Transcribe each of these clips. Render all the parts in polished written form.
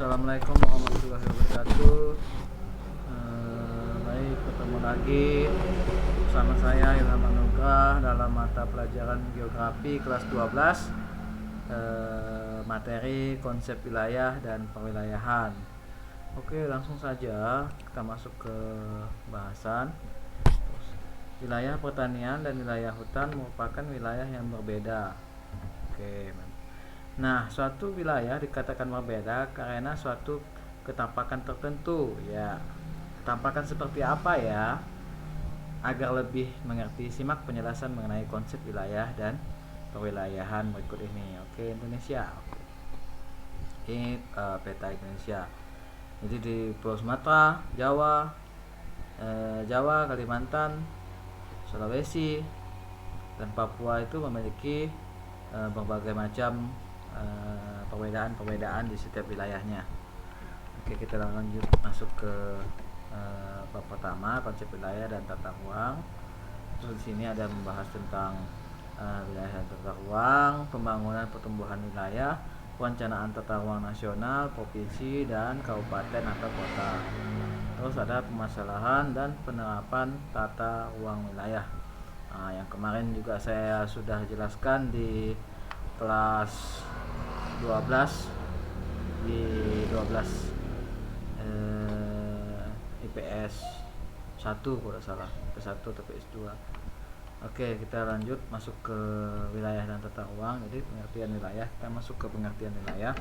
Assalamualaikum warahmatullahi wabarakatuh. Baik, ketemu lagi bersama saya Ilham Anugrah dalam mata pelajaran Geografi kelas 12, materi konsep wilayah dan perwilayahan. Oke, langsung saja kita masuk ke bahasan. Wilayah pertanian dan wilayah hutan merupakan wilayah yang berbeda. Oke, nah, suatu wilayah dikatakan berbeda karena suatu ketampakan tertentu. Ya, ketampakan seperti apa ya? Agar lebih mengerti, simak penjelasan mengenai konsep wilayah dan perwilayahan berikut ini. Oke, Indonesia. Ini peta Indonesia. Jadi di Pulau Sumatera, Jawa, Kalimantan, Sulawesi, dan Papua itu memiliki berbagai macam perbedaan di setiap wilayahnya. Oke, kita lanjut masuk ke bab pertama, konsep wilayah dan tata ruang. Terus di sini ada membahas tentang wilayah dan tata ruang, pembangunan pertumbuhan wilayah, perencanaan tata ruang nasional, provinsi dan kabupaten atau kota. Terus ada permasalahan dan penerapan tata ruang wilayah. Yang kemarin juga saya sudah jelaskan di kelas 12 di 12 IPS 1 kalau tidak salah, IPS 1 atau IPS 2. Oke, kita lanjut masuk ke wilayah dan tata ruang. Jadi pengertian wilayah, kita masuk ke pengertian wilayah.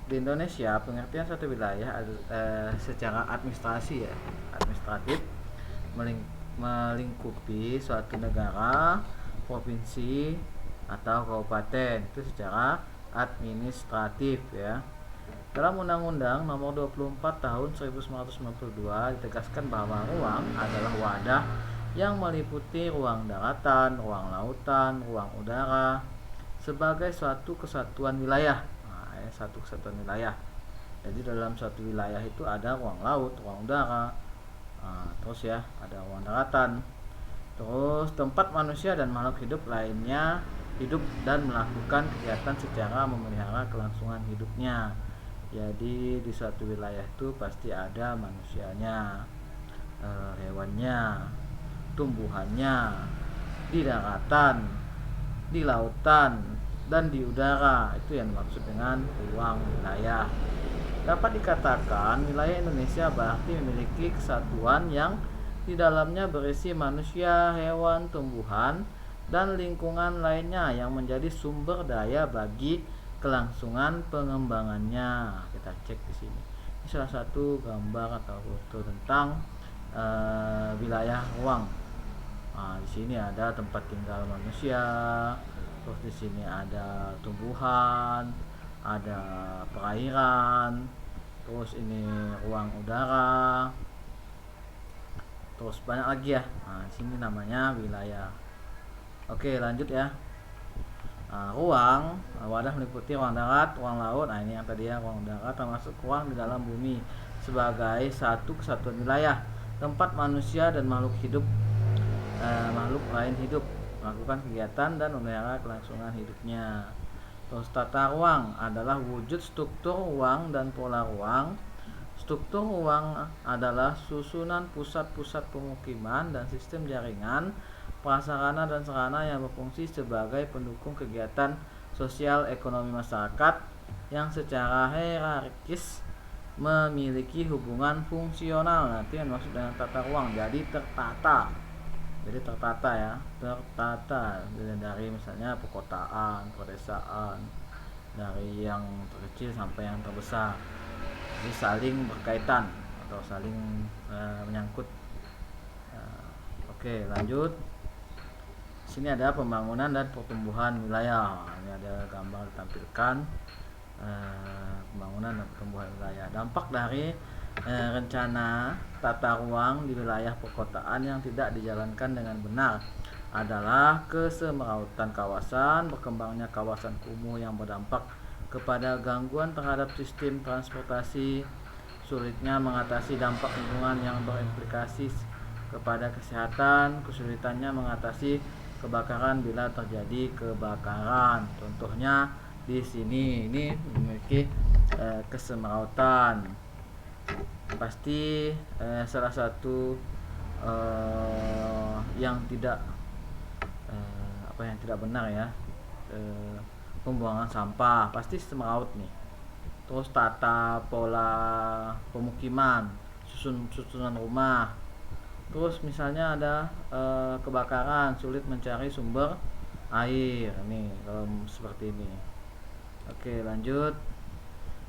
Di Indonesia, pengertian suatu wilayah secara administratif melingkupi suatu negara, provinsi atau kabupaten, itu secara administratif ya. Dalam Undang-Undang Nomor 24 Tahun 1992 ditegaskan bahwa ruang adalah wadah yang meliputi ruang daratan, ruang lautan, ruang udara sebagai suatu kesatuan wilayah. Satu kesatuan wilayah. Jadi dalam suatu wilayah itu ada ruang laut, ruang udara, terus ya ada ruang daratan, terus tempat manusia dan makhluk hidup lainnya hidup dan melakukan kegiatan secara memelihara kelangsungan hidupnya. Jadi di suatu wilayah itu pasti ada manusianya, hewannya, tumbuhannya, di daratan, di lautan, dan di udara. Itu yang dimaksud dengan ruang wilayah. Dapat dikatakan wilayah Indonesia berarti memiliki kesatuan yang di dalamnya berisi manusia, hewan, tumbuhan, dan lingkungan lainnya yang menjadi sumber daya bagi kelangsungan pengembangannya. Kita cek di sini. Ini salah satu gambar atau foto tentang wilayah ruang. Di sini ada tempat tinggal manusia, terus di sini ada tumbuhan, ada perairan, terus ini ruang udara, terus banyak lagi ya. Sini namanya wilayah. Oke, lanjut ya. Ruang wadah meliputi ruang darat, ruang laut. Ini yang tadi ya, ruang darat termasuk ruang di dalam bumi sebagai satu kesatuan wilayah tempat manusia dan makhluk lain hidup, melakukan kegiatan dan memelihara kelangsungan hidupnya. Terus tata ruang adalah wujud struktur ruang dan pola ruang. Struktur ruang adalah susunan pusat-pusat pemukiman dan sistem jaringan, prasarana dan sarana yang berfungsi sebagai pendukung kegiatan sosial ekonomi masyarakat yang secara hierarkis memiliki hubungan fungsional. Nanti yang maksud dengan tata ruang, jadi tertata ya, tertata dari misalnya perkotaan, pedesaan, dari yang terkecil sampai yang terbesar. Jadi saling berkaitan atau saling menyangkut. Oke, lanjut. Sini ada pembangunan dan pertumbuhan wilayah. Ini ada gambar ditampilkan pembangunan dan pertumbuhan wilayah. Dampak dari rencana tata ruang di wilayah perkotaan yang tidak dijalankan dengan benar adalah kesemerautan kawasan, berkembangnya kawasan kumuh yang berdampak kepada gangguan terhadap sistem transportasi, sulitnya mengatasi dampak lingkungan yang berimplikasi kepada kesehatan, kesulitannya mengatasi kebakaran bila terjadi kebakaran. Contohnya di sini ini memiliki kesemerautan. Pasti salah satu yang tidak yang tidak benar ya, pembuangan sampah pasti semeraut nih. Terus tata pola pemukiman, susunan rumah. Terus misalnya ada kebakaran, sulit mencari sumber air nih kalau seperti ini. Oke, lanjut.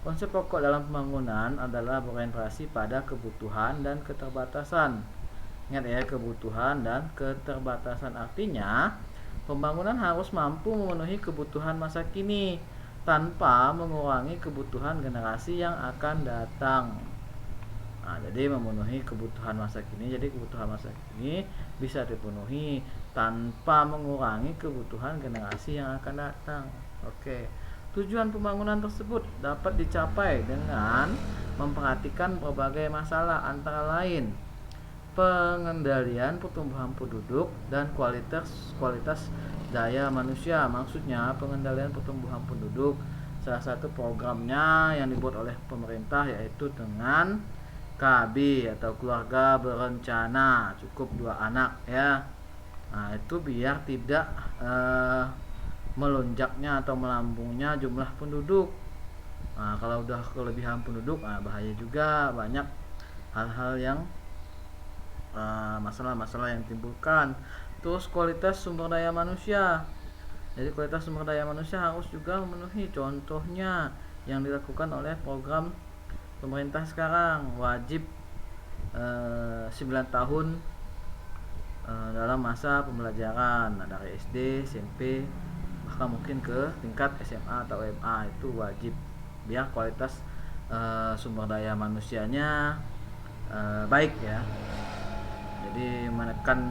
Konsep pokok dalam pembangunan adalah berorientasi pada kebutuhan dan keterbatasan. Ingat ya, kebutuhan dan keterbatasan artinya pembangunan harus mampu memenuhi kebutuhan masa kini tanpa mengurangi kebutuhan generasi yang akan datang. Nah, jadi memenuhi kebutuhan masa kini, jadi kebutuhan masa kini bisa dipenuhi tanpa mengurangi kebutuhan generasi yang akan datang. Oke. Tujuan pembangunan tersebut dapat dicapai dengan memperhatikan berbagai masalah, antara lain pengendalian pertumbuhan penduduk dan kualitas daya manusia. Maksudnya pengendalian pertumbuhan penduduk, salah satu programnya yang dibuat oleh pemerintah yaitu dengan KB atau keluarga berencana, cukup 2 anak ya. Nah, itu biar tidak melonjaknya atau melambungnya jumlah penduduk. Nah, kalau udah kelebihan penduduk, bahaya juga, banyak hal-hal yang masalah-masalah yang timbulkan. Terus kualitas sumber daya manusia. Jadi kualitas sumber daya manusia harus juga memenuhi, contohnya yang dilakukan oleh program pemerintah sekarang, wajib 9 tahun dalam masa pembelajaran, dari SD, SMP, bahkan mungkin ke tingkat SMA atau MA, itu wajib biar kualitas sumber daya manusianya baik ya. Jadi menekan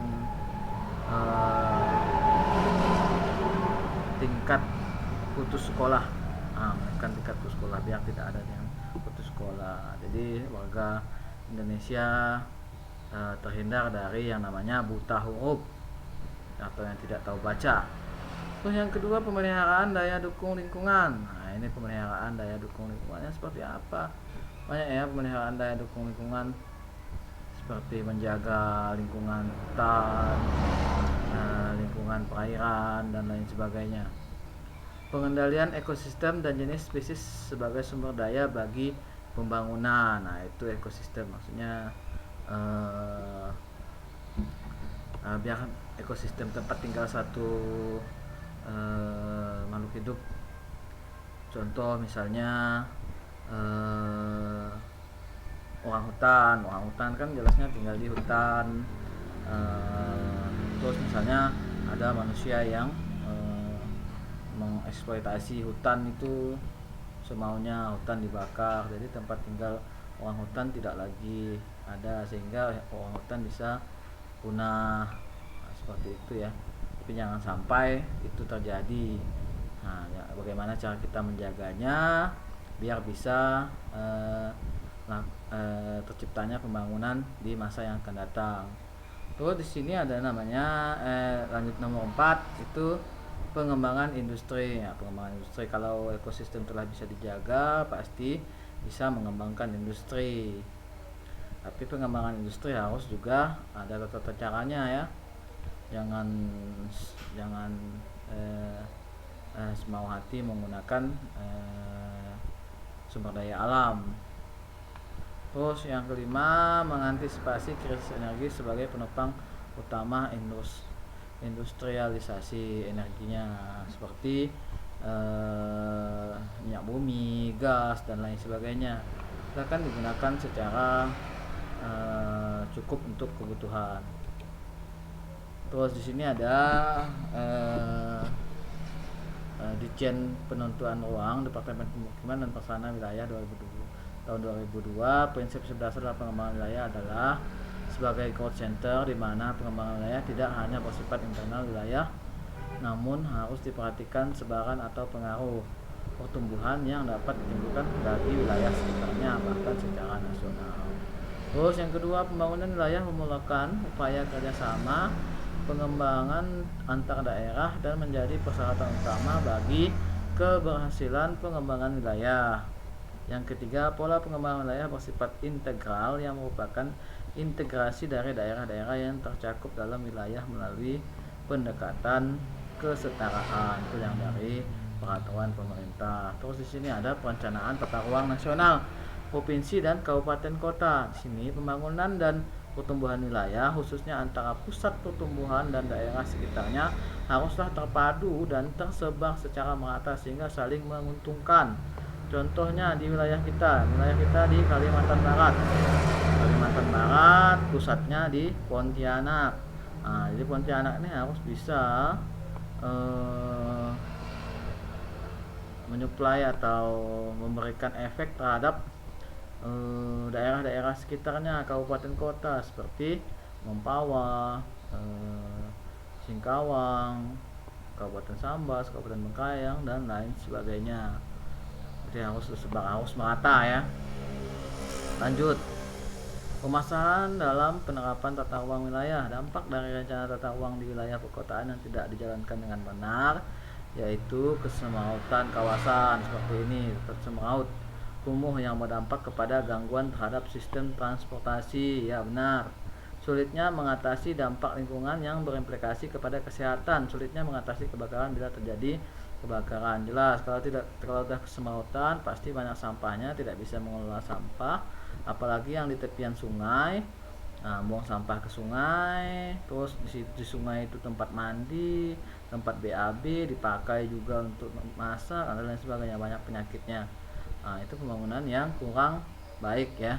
tingkat putus sekolah, menekan tingkat putus sekolah biar tidak ada yang putus sekolah. Jadi warga Indonesia terhindar dari yang namanya buta huruf atau yang tidak tahu baca. Terus yang kedua, pemeliharaan daya dukung lingkungan. Nah, ini pemeliharaan daya dukung lingkungannya seperti apa? Banyak ya pemeliharaan daya dukung lingkungan, seperti menjaga lingkungan hutan, lingkungan perairan dan lain sebagainya. Pengendalian ekosistem dan jenis spesies sebagai sumber daya bagi pembangunan. Nah, itu ekosistem maksudnya biar ekosistem tempat tinggal satu makhluk hidup. Contoh misalnya orang hutan kan jelasnya tinggal di hutan. Terus misalnya ada manusia yang mengeksploitasi hutan itu semaunya, hutan dibakar, jadi tempat tinggal orang hutan tidak lagi ada, sehingga orang hutan bisa punah. Nah, seperti itu ya. Tapi jangan sampai itu terjadi. Nah, ya, bagaimana cara kita menjaganya biar bisa terciptanya pembangunan di masa yang akan datang. Terus di sini ada namanya lanjut nomor 4, itu pengembangan industri. Ya, pengembangan industri, kalau ekosistem telah bisa dijaga pasti bisa mengembangkan industri. Tapi pengembangan industri harus juga ada tata caranya ya. Jangan semau hati menggunakan sumber daya alam. Terus yang kelima, mengantisipasi krisis energi sebagai penopang utama industrialisasi energinya, seperti minyak bumi, gas dan lain sebagainya, akan digunakan secara cukup untuk kebutuhan. Terus di sini ada Ditjen Penentuan Ruang, Departemen Pemukiman dan Pertahanan Wilayah 2020, tahun 2002. Prinsip dasar dalam pengembangan wilayah adalah sebagai growth center, di mana pengembangan wilayah tidak hanya bersifat internal wilayah, namun harus diperhatikan sebaran atau pengaruh pertumbuhan yang dapat ditimbulkan bagi wilayah sekitarnya, bahkan secara nasional. Terus yang kedua, pembangunan wilayah memerlukan upaya kerjasama pengembangan antar daerah dan menjadi persyaratan utama bagi keberhasilan pengembangan wilayah. Yang ketiga, pola pengembangan wilayah bersifat integral yang merupakan integrasi dari daerah-daerah yang tercakup dalam wilayah melalui pendekatan kesetaraan. Itu yang dari peraturan pemerintah. Terus di sini ada perencanaan tata ruang nasional, provinsi dan kabupaten kota. Di sini pembangunan dan pertumbuhan wilayah khususnya antara pusat pertumbuhan dan daerah sekitarnya haruslah terpadu dan tersebar secara merata sehingga saling menguntungkan. Contohnya di wilayah kita di Kalimantan Barat. Kalimantan Barat pusatnya di Pontianak. Nah, jadi Pontianak ini harus bisa menyuplai atau memberikan efek terhadap daerah-daerah sekitarnya, kabupaten kota seperti Mempawah, Singkawang, Kabupaten Sambas, Kabupaten Bengkayang dan lain sebagainya. Jadi harus tersebar, harus merata ya. Lanjut, permasalahan dalam penerapan tata ruang wilayah. Dampak dari rencana tata ruang di wilayah perkotaan yang tidak dijalankan dengan benar yaitu kesemrautan kawasan seperti ini, semraut kumuh yang berdampak kepada gangguan terhadap sistem transportasi. Ya benar. Sulitnya mengatasi dampak lingkungan yang berimplikasi kepada kesehatan. Sulitnya mengatasi kebakaran bila terjadi kebakaran. Jelas, kalau sudah kesemrautan pasti banyak sampahnya, tidak bisa mengelola sampah, apalagi yang di tepian sungai. Nah, buang sampah ke sungai, terus di sungai itu tempat mandi, tempat BAB, dipakai juga untuk masak dan lain sebagainya, banyak penyakitnya. Nah, itu pembangunan yang kurang baik ya.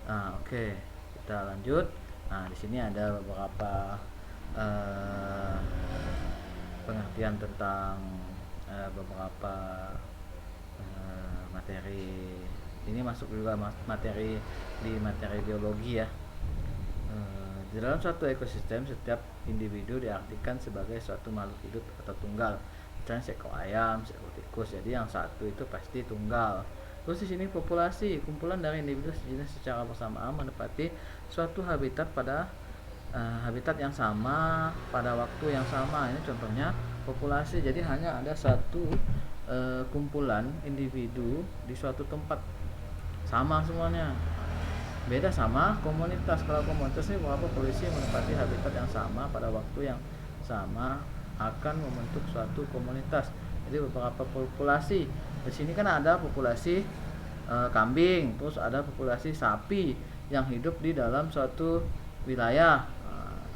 Nah, oke, kita lanjut. Nah, di sini ada beberapa pengertian tentang beberapa materi. Ini masuk juga materi biologi ya. Di dalam suatu ekosistem, setiap individu diartikan sebagai suatu makhluk hidup atau tunggal. Misalnya seekor ayam, seekor tikus. Jadi yang satu itu pasti tunggal. Terus di sini populasi, kumpulan dari individu sejenis secara bersamaan menempati suatu habitat pada habitat yang sama pada waktu yang sama. Ini contohnya populasi. Jadi hanya ada satu kumpulan individu di suatu tempat, sama semuanya. Beda sama komunitas. Kalau komunitas ini beberapa polisi menempati habitat yang sama pada waktu yang sama akan membentuk suatu komunitas. Jadi beberapa populasi. Di sini kan ada populasi kambing, terus ada populasi sapi yang hidup di dalam suatu wilayah.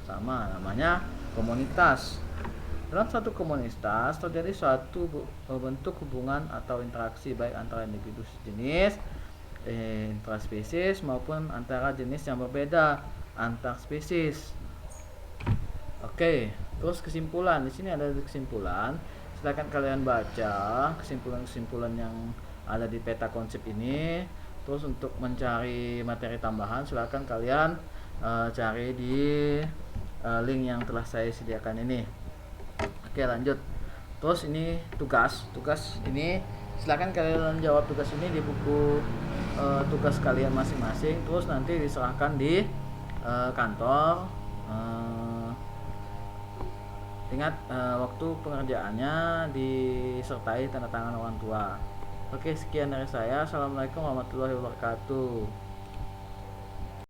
Sama, namanya komunitas. Dalam suatu komunitas terjadi suatu bentuk hubungan atau interaksi baik antara individu sejenis intraspesies maupun antara jenis yang berbeda antar spesies. Oke, terus kesimpulan. Di sini ada kesimpulan. Silakan kalian baca kesimpulan-kesimpulan yang ada di peta konsep ini. Terus untuk mencari materi tambahan silakan kalian cari di link yang telah saya sediakan ini. Oke, lanjut. Terus ini tugas ini silakan kalian jawab tugas ini di buku tugas kalian masing-masing, terus nanti diserahkan di kantor. Ingat waktu pengerjaannya disertai tanda tangan orang tua. Oke, sekian dari saya. Assalamualaikum warahmatullahi wabarakatuh.